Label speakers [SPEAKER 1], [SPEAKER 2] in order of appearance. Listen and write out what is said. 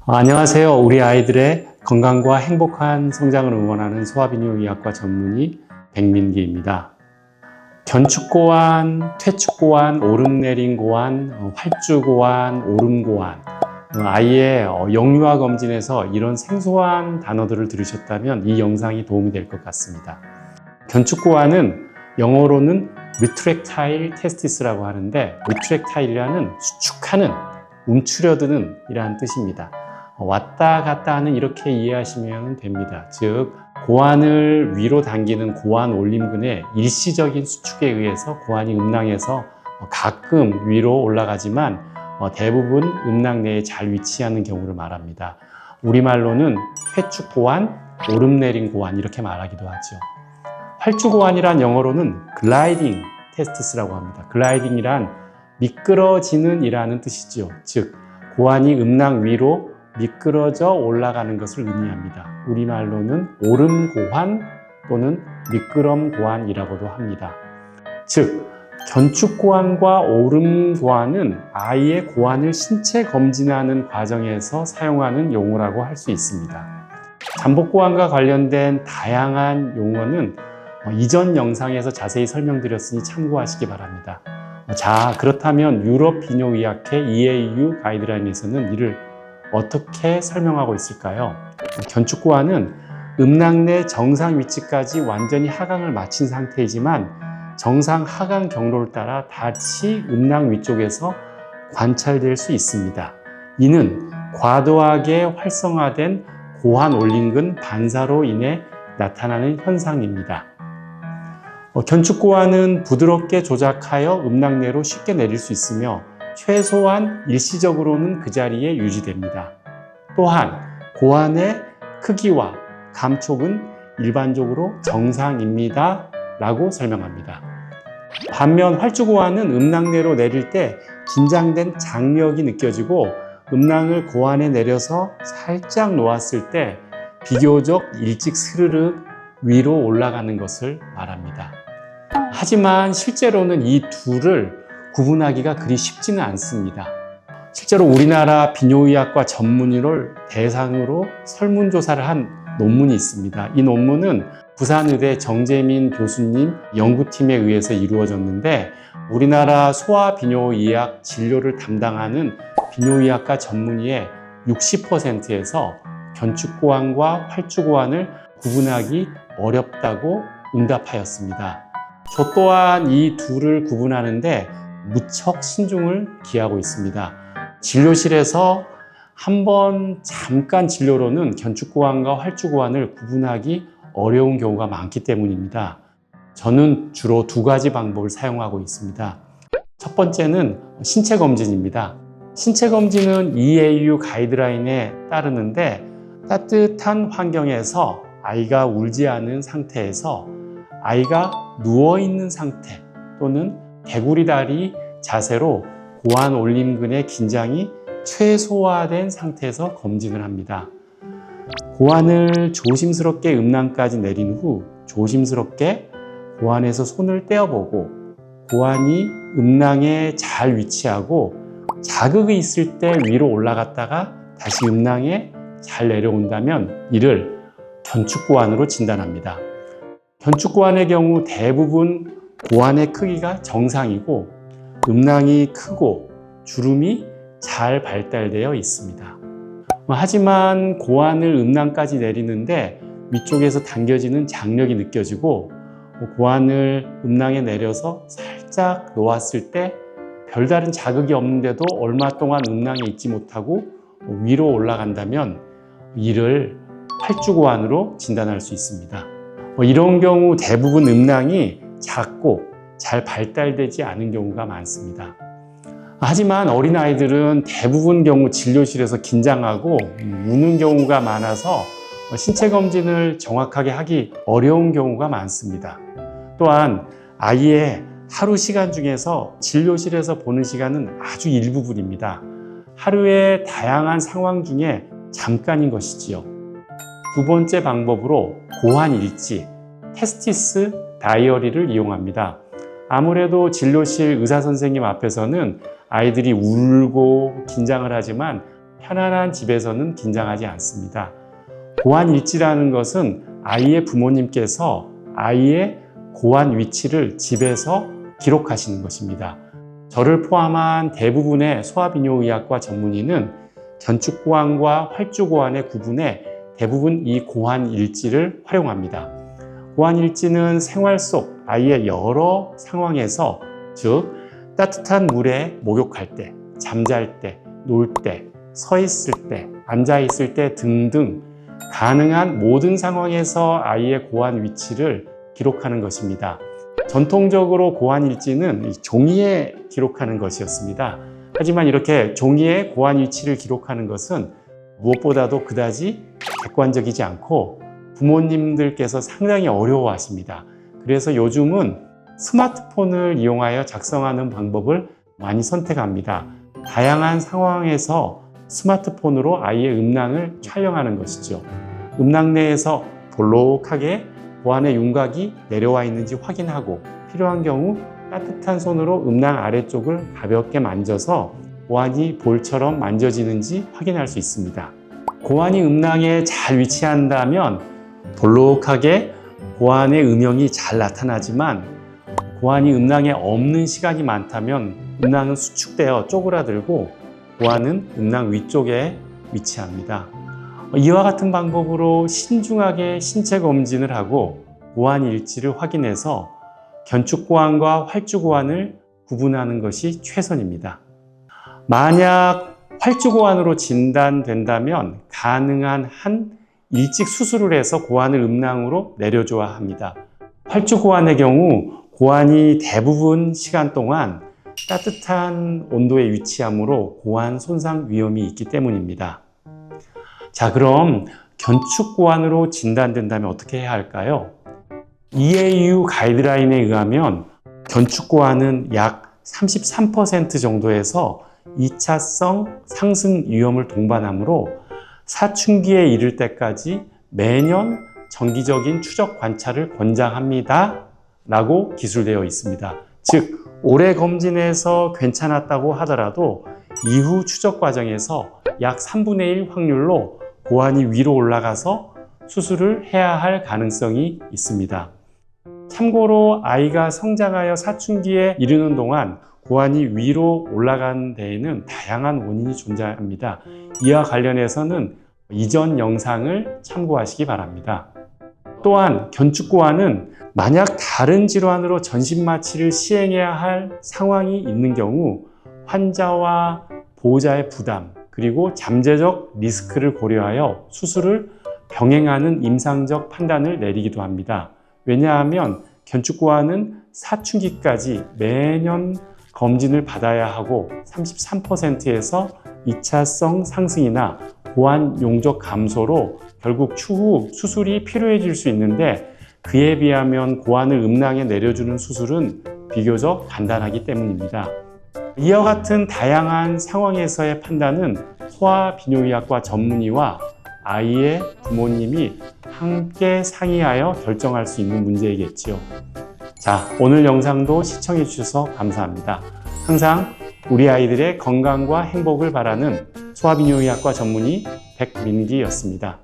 [SPEAKER 1] 안녕하세요. 우리 아이들의 건강과 행복한 성장을 응원하는 소아비뇨의학과 전문의 백민기입니다. 견축고환, 퇴축고환, 오름내림고환, 활주고환, 오름고환, 아이의 영유아 검진에서 이런 생소한 단어들을 들으셨다면 이 영상이 도움이 될 것 같습니다. 견축고환은 영어로는 retractile testis라고 하는데, retractile이라는 수축하는, 움츠려드는 이라는 뜻입니다. 왔다 갔다 하는, 이렇게 이해하시면 됩니다. 즉, 고환을 위로 당기는 고환 올림근의 일시적인 수축에 의해서 고환이 음낭에서 가끔 위로 올라가지만 대부분 음낭 내에 잘 위치하는 경우를 말합니다. 우리말로는 퇴축고환, 오름내림 고환 이렇게 말하기도 하죠. 활주고환이란 영어로는 글라이딩 테스티스라고 합니다. 글라이딩이란 미끄러지는 이라는 뜻이죠. 즉, 고환이 음낭 위로 미끄러져 올라가는 것을 의미합니다. 우리말로는 오름고환 또는 미끄럼고환이라고도 합니다. 즉, 견축고환과 오름고환은 아이의 고환을 신체 검진하는 과정에서 사용하는 용어라고 할 수 있습니다. 잠복고환과 관련된 다양한 용어는 이전 영상에서 자세히 설명드렸으니 참고하시기 바랍니다. 자, 그렇다면 유럽 비뇨의학회 EAU 가이드라인에서는 이를 어떻게 설명하고 있을까요? 견축고환은 음낭 내 정상 위치까지 완전히 하강을 마친 상태이지만 정상 하강 경로를 따라 다시 음낭 위쪽에서 관찰될 수 있습니다. 이는 과도하게 활성화된 고환 올림근 반사로 인해 나타나는 현상입니다. 견축고환은 부드럽게 조작하여 음낭 내로 쉽게 내릴 수 있으며 최소한 일시적으로는 그 자리에 유지됩니다. 또한 고환의 크기와 감촉은 일반적으로 정상입니다 라고 설명합니다. 반면 활주고환은 음낭 내로 내릴 때 긴장된 장력이 느껴지고 음낭을 고환에 내려서 살짝 놓았을 때 비교적 일찍 스르륵 위로 올라가는 것을 말합니다. 하지만 실제로는 이 둘을 구분하기가 그리 쉽지는 않습니다. 실제로 우리나라 비뇨의학과 전문의를 대상으로 설문조사를 한 논문이 있습니다. 이 논문은 부산의대 정재민 교수님 연구팀에 의해서 이루어졌는데, 우리나라 소아비뇨의학 진료를 담당하는 비뇨의학과 전문의의 60%에서 견축고환과 활주고환을 구분하기 어렵다고 응답하였습니다. 저 또한 이 둘을 구분하는데 무척 신중을 기하고 있습니다. 진료실에서 한번 잠깐 진료로는 견축고환과 활주고환을 구분하기 어려운 경우가 많기 때문입니다. 저는 주로 두 가지 방법을 사용하고 있습니다. 첫 번째는 신체 검진입니다. 신체 검진은 EAU 가이드라인에 따르는데, 따뜻한 환경에서 아이가 울지 않은 상태에서 아이가 누워있는 상태 또는 개구리다리 자세로 고환 올림근의 긴장이 최소화된 상태에서 검진을 합니다. 고환을 조심스럽게 음낭까지 내린 후 조심스럽게 고환에서 손을 떼어보고, 고환이 음낭에 잘 위치하고 자극이 있을 때 위로 올라갔다가 다시 음낭에 잘 내려온다면 이를 견축고환으로 진단합니다. 견축고환의 경우 대부분 고환의 크기가 정상이고 음낭이 크고 주름이 잘 발달되어 있습니다. 하지만 고환을 음낭까지 내리는데 위쪽에서 당겨지는 장력이 느껴지고, 고환을 음낭에 내려서 살짝 놓았을 때 별다른 자극이 없는데도 얼마 동안 음낭에 있지 못하고 위로 올라간다면 이를 활주고환으로 진단할 수 있습니다. 이런 경우 대부분 음낭이 작고 잘 발달되지 않은 경우가 많습니다. 하지만 어린아이들은 대부분 경우 진료실에서 긴장하고 우는 경우가 많아서 신체 검진을 정확하게 하기 어려운 경우가 많습니다. 또한 아이의 하루 시간 중에서 진료실에서 보는 시간은 아주 일부분입니다. 하루의 다양한 상황 중에 잠깐인 것이지요. 두 번째 방법으로 고환 일지, 테스티스 다이어리를 이용합니다. 아무래도 진료실 의사 선생님 앞에서는 아이들이 울고 긴장을 하지만 편안한 집에서는 긴장하지 않습니다. 고환일지라는 것은 아이의 부모님께서 아이의 고환 위치를 집에서 기록하시는 것입니다. 저를 포함한 대부분의 소아비뇨의학과 전문의는 견축고환과 활주고환의 구분에 대부분 이 고환일지를 활용합니다. 고환일지는 생활 속 아이의 여러 상황에서, 즉 따뜻한 물에 목욕할 때, 잠잘 때, 놀 때, 서 있을 때, 앉아 있을 때 등등 가능한 모든 상황에서 아이의 고환 위치를 기록하는 것입니다. 전통적으로 고환일지는 종이에 기록하는 것이었습니다. 하지만 이렇게 종이에 고환 위치를 기록하는 것은 무엇보다도 그다지 객관적이지 않고 부모님들께서 상당히 어려워하십니다. 그래서 요즘은 스마트폰을 이용하여 작성하는 방법을 많이 선택합니다. 다양한 상황에서 스마트폰으로 아이의 음낭을 촬영하는 것이죠. 음낭 내에서 볼록하게 고환의 윤곽이 내려와 있는지 확인하고 필요한 경우 따뜻한 손으로 음낭 아래쪽을 가볍게 만져서 고환이 볼처럼 만져지는지 확인할 수 있습니다. 고환이 음낭에 잘 위치한다면 볼록하게 고환의 음영이 잘 나타나지만 고환이 음낭에 없는 시간이 많다면 음낭은 수축되어 쪼그라들고 고환은 음낭 위쪽에 위치합니다. 이와 같은 방법으로 신중하게 신체 검진을 하고 고환 일지를 확인해서 견축고환과 활주고환을 구분하는 것이 최선입니다. 만약 활주고환으로 진단된다면 가능한 한 일찍 수술을 해서 고환을 음낭으로 내려줘야 합니다. 활주고환의 경우 고환이 대부분 시간 동안 따뜻한 온도에 위치하므로 고환 손상 위험이 있기 때문입니다. 자, 그럼 견축고환으로 진단된다면 어떻게 해야 할까요? EAU 가이드라인에 의하면 견축고환은 약 33% 정도에서 2차성 상승 위험을 동반하므로 사춘기에 이를 때까지 매년 정기적인 추적 관찰을 권장합니다 라고 기술되어 있습니다. 즉, 올해 검진에서 괜찮았다고 하더라도 이후 추적 과정에서 약 3분의 1 확률로 고환이 위로 올라가서 수술을 해야 할 가능성이 있습니다. 참고로 아이가 성장하여 사춘기에 이르는 동안 고환이 위로 올라간 데에는 다양한 원인이 존재합니다. 이와 관련해서는 이전 영상을 참고하시기 바랍니다. 또한 견축고환은 만약 다른 질환으로 전신마취를 시행해야 할 상황이 있는 경우 환자와 보호자의 부담, 그리고 잠재적 리스크를 고려하여 수술을 병행하는 임상적 판단을 내리기도 합니다. 왜냐하면 견축고환은 사춘기까지 매년 검진을 받아야 하고 33%에서 2차성 상승이나 고환 용적 감소로 결국 추후 수술이 필요해질 수 있는데 그에 비하면 고환을 음낭에 내려주는 수술은 비교적 간단하기 때문입니다. 이와 같은 다양한 상황에서의 판단은 소아비뇨의학과 전문의와 아이의 부모님이 함께 상의하여 결정할 수 있는 문제이겠지요. 자, 오늘 영상도 시청해 주셔서 감사합니다. 항상 우리 아이들의 건강과 행복을 바라는 소아비뇨의학과 전문의 백민기였습니다.